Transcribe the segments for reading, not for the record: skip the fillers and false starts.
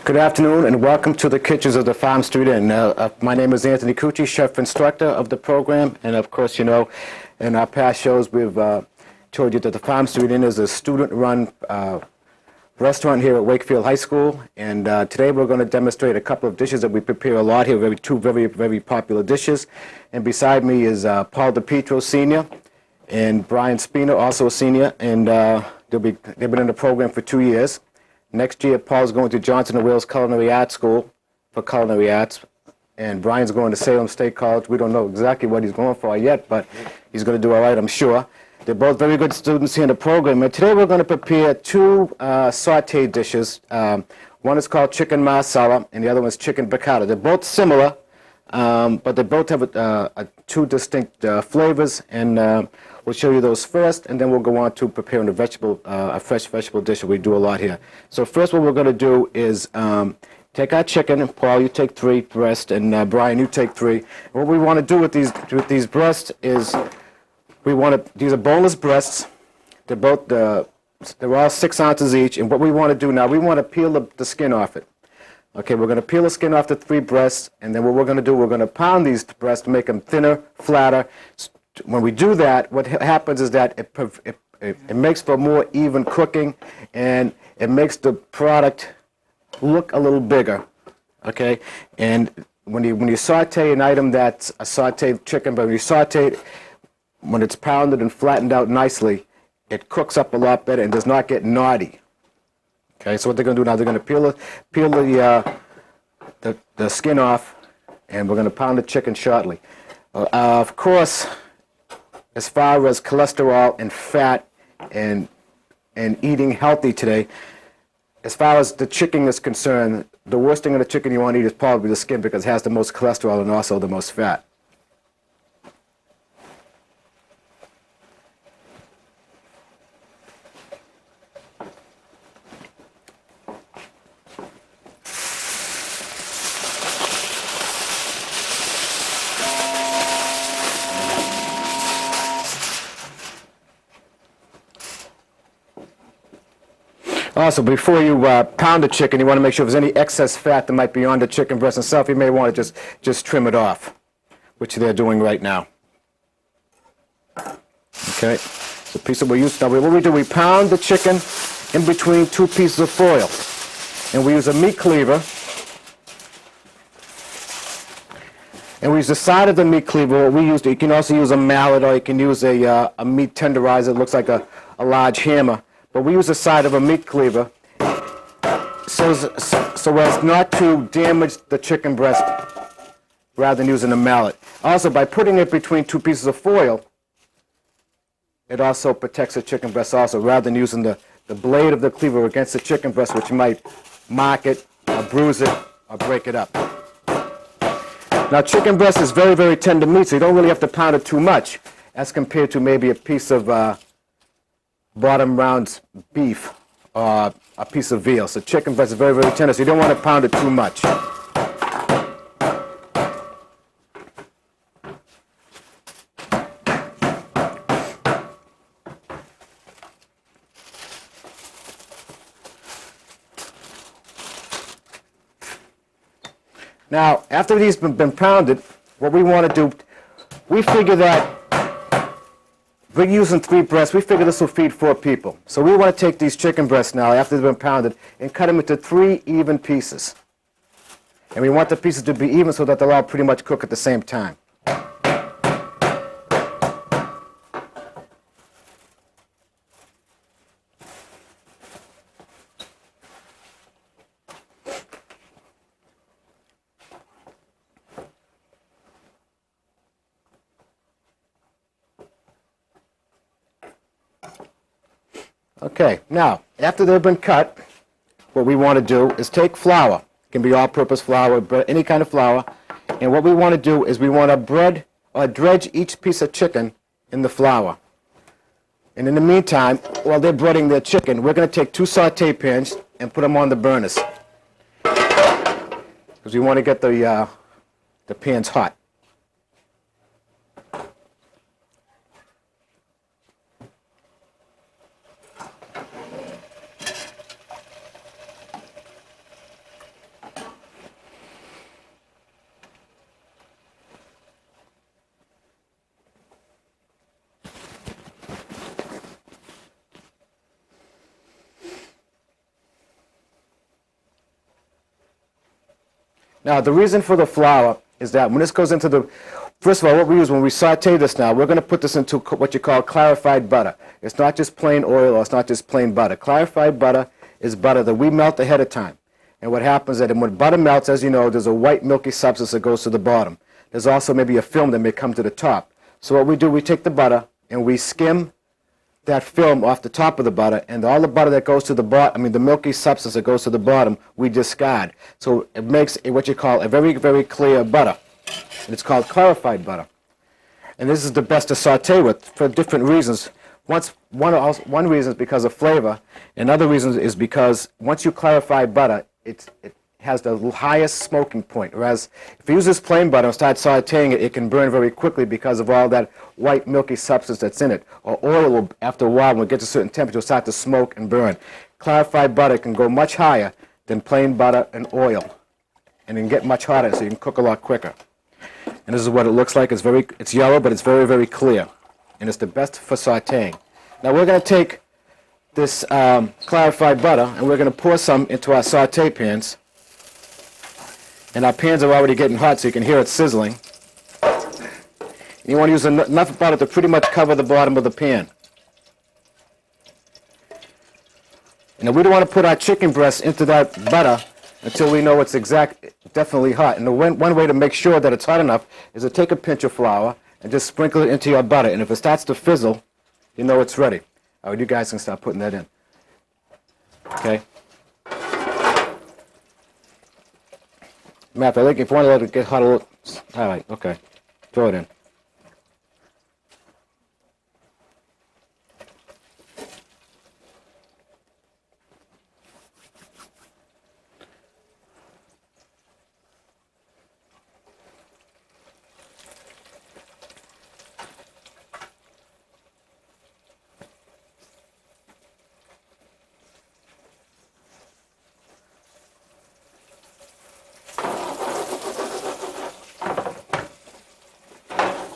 Good afternoon and welcome to the kitchens of the Farm Street Inn. My name is Anthony Cucci, chef instructor of the program, and of course, you know, in our past shows we've told you that the Farm Street Inn is a student-run restaurant here at Wakefield High School, and today we're going to demonstrate a couple of dishes that we prepare a lot here, two very popular dishes. And beside me is Paul DiPietro, Senior, and Brian Spina, also a senior, and they've been in the program for 2 years. Next year, Paul's going to Johnson & Wales Culinary Arts School for culinary arts, and Brian's going to Salem State College. We don't know exactly what he's going for yet, but he's going to do all right, I'm sure. They're both very good students here in the program, and today we're going to prepare two sauteed dishes. One is called chicken marsala, and the other one is chicken piccata. They're both similar, but they both have two distinct flavors, and we'll show you those first, and then we'll go on to preparing a fresh vegetable dish that we do a lot here. So first what we're going to do is take our chicken, and Paul, you take 3 breasts, and Brian, you take 3. And what we want to do with these breasts is these are boneless breasts. They're all 6 ounces each, and what we want to do now, we want to peel the skin off it. Okay, we're going to peel the skin off the 3 breasts, and then what we're going to do, we're going to pound these breasts to make them thinner, flatter. When we do that, what happens is that it makes for more even cooking, and it makes the product look a little bigger, okay? And when you saute an item that's a sauteed chicken, but when you saute it, when it's pounded and flattened out nicely, it cooks up a lot better and does not get naughty. Okay, so what they're going to do now, they're going to peel the skin off, and we're going to pound the chicken shortly. Of course, as far as cholesterol and fat and eating healthy today, as far as the chicken is concerned, the worst thing in the chicken you want to eat is probably the skin, because it has the most cholesterol and also the most fat. Also, before you pound the chicken, you want to make sure if there's any excess fat that might be on the chicken breast itself, you may want to just trim it off, which they're doing right now. Okay, so piece of we use now. What we do, we pound the chicken in between 2 pieces of foil, and we use a meat cleaver, and we use the side of the meat cleaver. You can also use a mallet, or you can use a meat tenderizer. It looks like a large hammer. But we use the side of a meat cleaver so as not to damage the chicken breast rather than using a mallet. Also, by putting it between 2 pieces of foil, it also protects the chicken breast also, rather than using the blade of the cleaver against the chicken breast, which might mark it, or bruise it, or break it up. Now, chicken breast is very tender meat, so you don't really have to pound it too much as compared to maybe a piece of bottom round beef or a piece of veal. So chicken breast is very tender, so you don't want to pound it too much. Now, after these have been pounded, what we want to do, we figure that we're using 3 breasts. We figure this will feed 4 people. So we want to take these chicken breasts now, after they've been pounded, and cut them into 3 even pieces. And we want the pieces to be even so that they'll all pretty much cook at the same time. Okay, now, after they've been cut, what we want to do is take flour. It can be all-purpose flour, any kind of flour. And what we want to do is we want to dredge each piece of chicken in the flour. And in the meantime, while they're breading their chicken, we're going to take 2 saute pans and put them on the burners, because we want to get the pans hot. Now, the reason for the flour is that when this goes into the, first of all, what we use when we saute this now, we're going to put this into what you call clarified butter. It's not just plain oil or it's not just plain butter. Clarified butter is butter that we melt ahead of time. And what happens is that when butter melts, as you know, there's a white milky substance that goes to the bottom. There's also maybe a film that may come to the top. So what we do, we take the butter and we skim that film off the top of the butter, and all the butter that goes to the bottom, the milky substance that goes to the bottom, we discard. So it makes what you call a very, very clear butter. And it's called clarified butter. And this is the best to saute with for different reasons. One reason is because of flavor, and other reasons is because once you clarify butter, it has the highest smoking point. Whereas if you use this plain butter and start sauteing it, it can burn very quickly because of all that white milky substance that's in it. Or oil will, after a while, when it gets a certain temperature, will start to smoke and burn. Clarified butter can go much higher than plain butter and oil, and it can get much hotter, so you can cook a lot quicker. And this is what it looks like. It's yellow, but it's very, very clear, and it's the best for sauteing. Now we're going to take this clarified butter, and we're going to pour some into our saute pans. And our pans are already getting hot, so you can hear it sizzling. And you want to use enough butter to pretty much cover the bottom of the pan. Now we don't want to put our chicken breast into that butter until we know it's definitely hot. And one way to make sure that it's hot enough is to take a pinch of flour and just sprinkle it into your butter. And if it starts to fizzle, you know it's ready. All right, you guys can start putting that in. Okay? Matt, I think if you want to let it get hot a little, all right, okay, throw it in.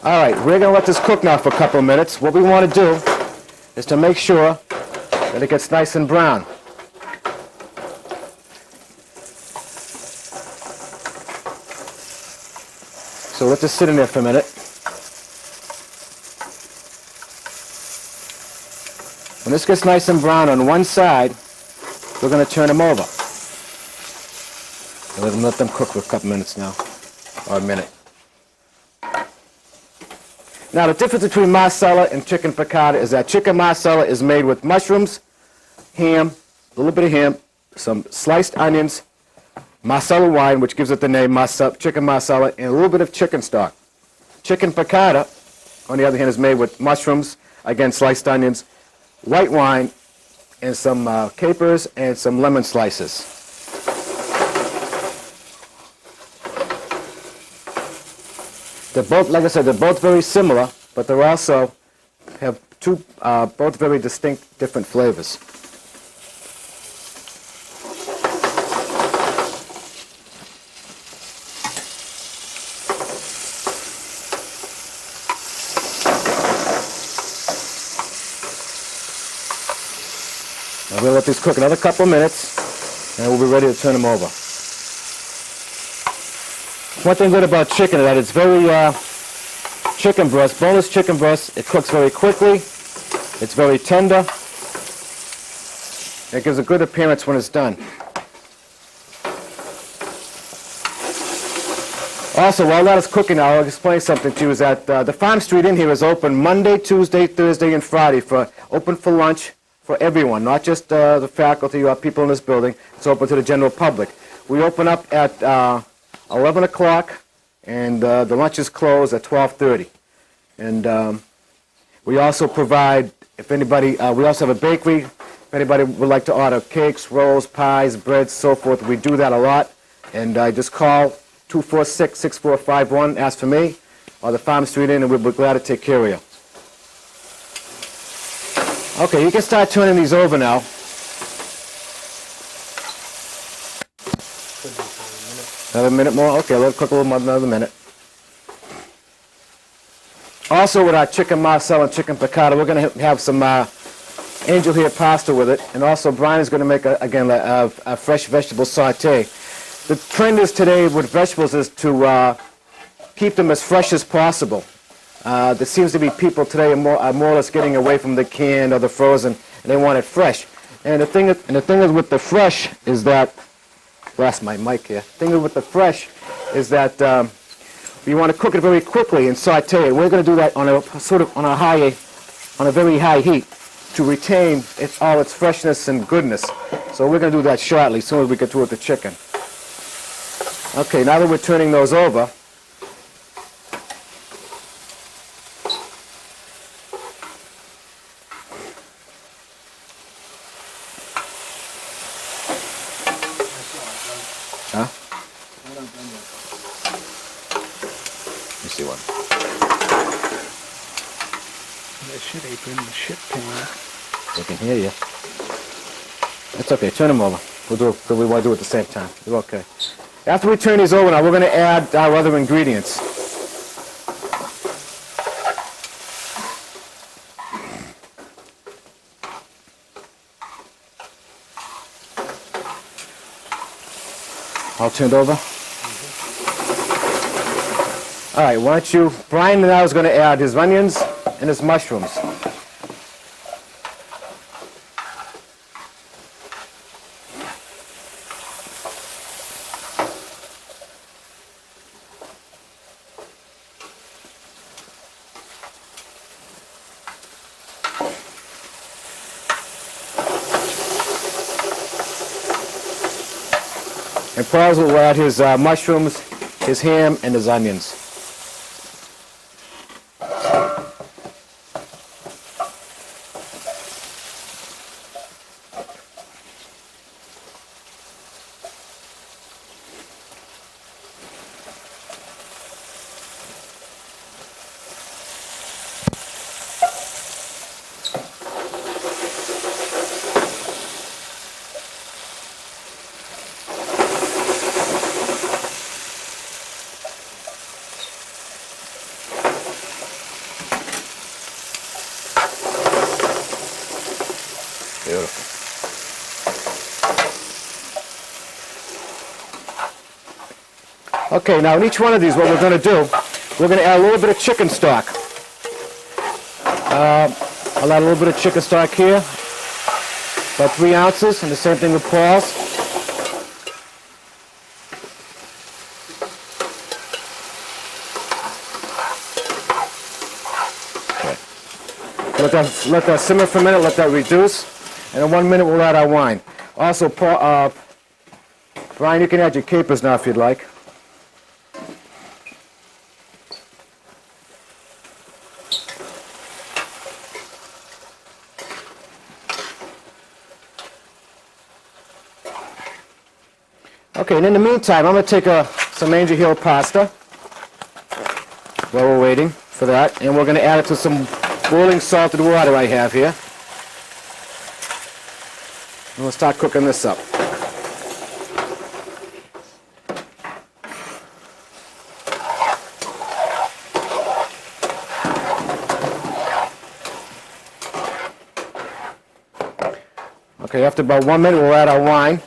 All right, we're going to let this cook now for a couple of minutes. What we want to do is to make sure that it gets nice and brown. So let this sit in there for a minute. When this gets nice and brown on one side, we're going to turn them over. And let them cook for a couple minutes now, or a minute. Now, the difference between marsala and chicken piccata is that chicken marsala is made with mushrooms, ham, a little bit of ham, some sliced onions, marsala wine, which gives it the name chicken marsala, and a little bit of chicken stock. Chicken piccata, on the other hand, is made with mushrooms, again, sliced onions, white wine, and some capers and some lemon slices. They're both, like I said, they're both very similar, but they also have both very distinct, different flavors. Now we'll let these cook another couple of minutes, and we'll be ready to turn them over. One thing good about chicken is that it's very chicken breast, boneless chicken breast. It cooks very quickly. It's very tender. It gives a good appearance when it's done. Also, while that is cooking now, I'll explain something to you. Is that the Farm Street Inn here is open Monday, Tuesday, Thursday, and Friday open for lunch for everyone, not just the faculty or people in this building. It's open to the general public. We open up at 11 o'clock, and the lunch is closed at 12:30. And we also provide, if anybody, we also have a bakery. If anybody would like to order cakes, rolls, pies, breads, so forth, we do that a lot. And just call 246-6451, ask for me, or the Farm Street Inn, and we'll be glad to take care of you. Okay, you can start turning these over now. Another minute more? Okay, let it cook a little more than another minute. Also, with our chicken marsala and chicken piccata, we're going to have some angel hair pasta with it. And also, Brian is going to make, a fresh vegetable saute. The trend is today with vegetables is to keep them as fresh as possible. There seems to be people today are more or less getting away from the canned or the frozen, and they want it fresh. And the thing is with the fresh is that, lost my mic here. The thing with the fresh is that you want to cook it very quickly and saute it. We're going to do that on a very high heat to retain all its freshness and goodness. So we're going to do that shortly, as soon as we get to with the chicken. Okay, now that we're turning those over, huh? Let me see one. That shit apron, the shit pan. They can hear you. It's okay, turn them over. We'll do it, but we want to do it at the same time. You're okay. After we turn these over now, we're going to add our other ingredients. All turned over? All right, why don't you, Brian now is going to add his onions and his mushrooms. And Paul will add his mushrooms, his ham, and his onions. Beautiful. Okay, now in each one of these, what we're going to do, we're going to add a little bit of chicken stock. I'll add a little bit of chicken stock here, about 3 ounces, and the same thing with Paul's. Okay. Let that simmer for a minute, let that reduce. And in 1 minute, we'll add our wine. Also, Brian, you can add your capers now if you'd like. Okay, and in the meantime, I'm going to take some Angel Hill pasta while we're waiting for that. And we're going to add it to some boiling salted water I have here. And we'll start cooking this up. Okay, after about 1 minute, we'll add our wine.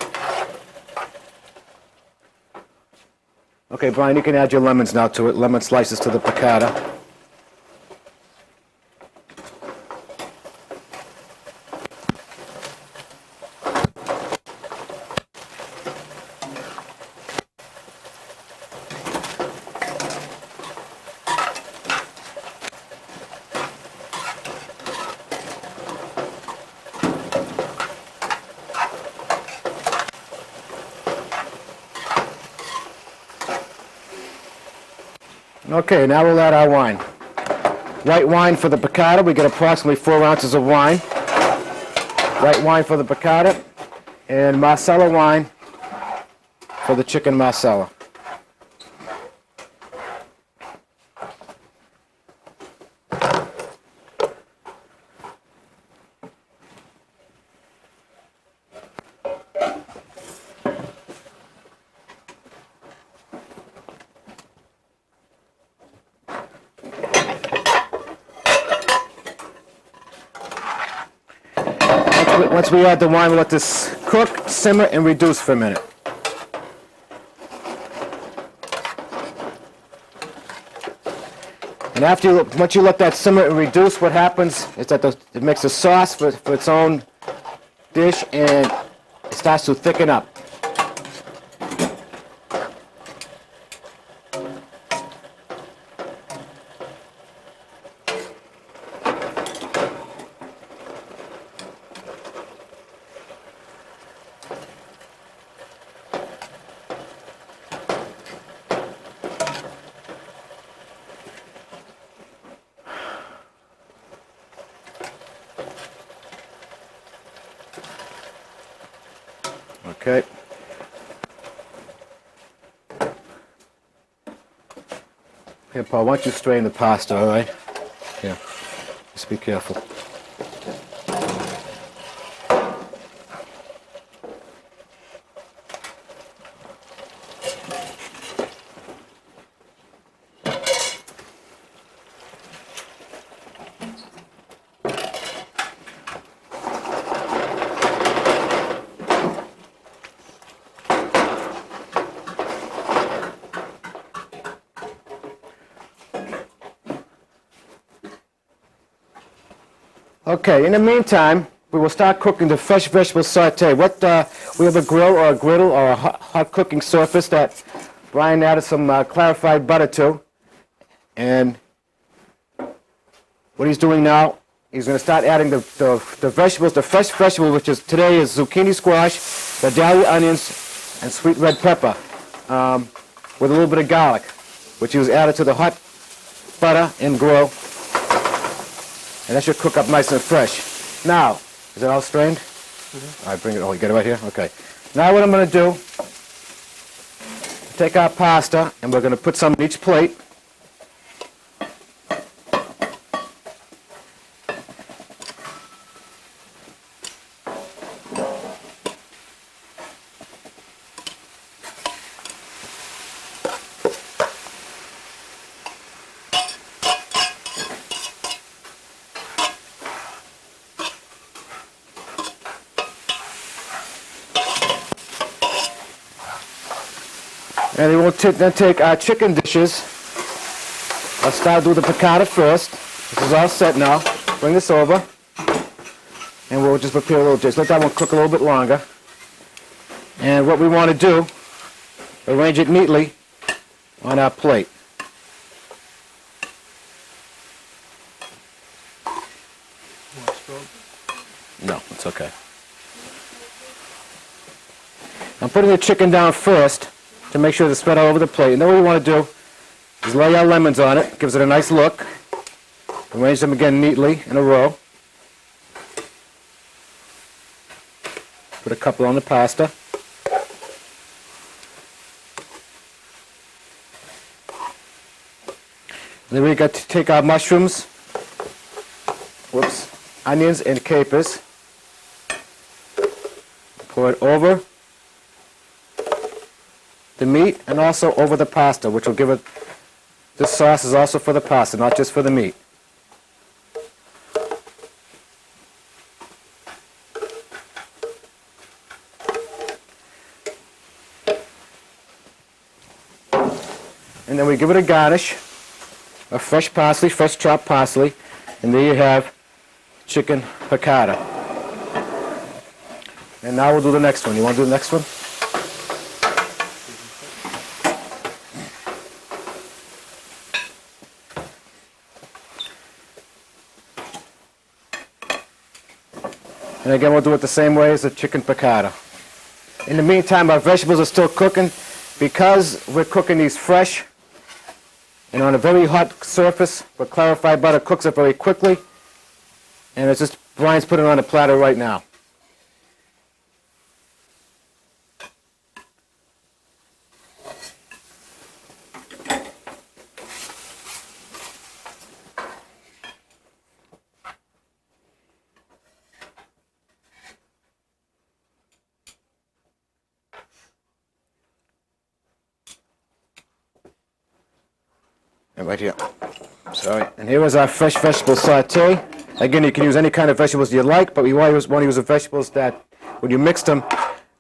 Okay, Brian, you can add your lemons now to it, lemon slices to the piccata. Okay, now we'll add our wine. White wine for the piccata, we get approximately 4 ounces of wine. White wine for the piccata, and Marsala wine for the chicken Marsala. Once we add the wine, we'll let this cook, simmer, and reduce for a minute. And once you let that simmer and reduce, what happens is that it makes a sauce for its own dish, and it starts to thicken up. Okay. Here, Paul, why don't you strain the pasta, all right? Here, just be careful. Okay, in the meantime, we will start cooking the fresh vegetable saute. We have a grill or a griddle or a hot cooking surface that Brian added some clarified butter to. And what he's doing now, he's going to start adding the vegetables, the fresh vegetable, which is today is zucchini squash, Vidalia onions, and sweet red pepper, with a little bit of garlic, which he was added to the hot butter and grill. And that should cook up nice and fresh. Now, is it all strained? Mm-hmm. All right, bring it. Oh, you got it right here? Okay. Now what I'm going to do, take our pasta, and we're going to put some in each plate. And then we'll then take our chicken dishes. I'll start with the piccata first. This is all set now. Bring this over. And we'll just prepare a little dish. Let that one cook a little bit longer. And what we want to do, arrange it neatly on our plate. No, it's okay. I'm putting the chicken down first to make sure it's spread all over the plate. And then what we want to do is lay our lemons on it. Gives it a nice look. Arrange them again neatly in a row. Put a couple on the pasta. And then we got to take our mushrooms, onions and capers. Pour it over the meat and also over the pasta, which will give it, this sauce is also for the pasta, not just for the meat. And then we give it a garnish of fresh parsley, fresh chopped parsley, and there you have chicken piccata. And now we'll do the next one. You want to do the next one? And again, we'll do it the same way as the chicken piccata. In the meantime, our vegetables are still cooking. Because we're cooking these fresh and on a very hot surface, where clarified butter cooks it very quickly. And it's just, Brian's putting it on a platter right now. And right here. Sorry. And here is our fresh vegetable saute. Again, you can use any kind of vegetables you like, but we want to use the vegetables that, when you mix them,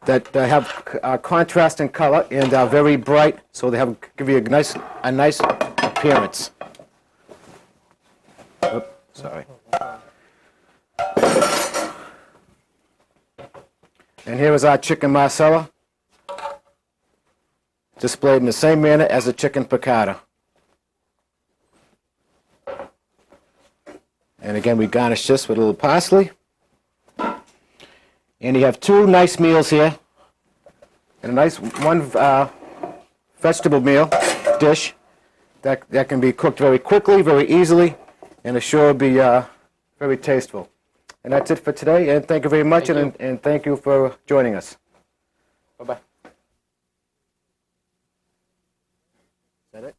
that have contrast in color and are very bright, so they give you a nice appearance. Sorry. And here is our chicken marsala, displayed in the same manner as the chicken piccata. And again, we garnish this with a little parsley. And you have two nice meals here, and a nice one vegetable meal dish that can be cooked very quickly, very easily, and sure be very tasteful. And that's it for today, and thank you very much, and thank you for joining us. Bye-bye. Is that it?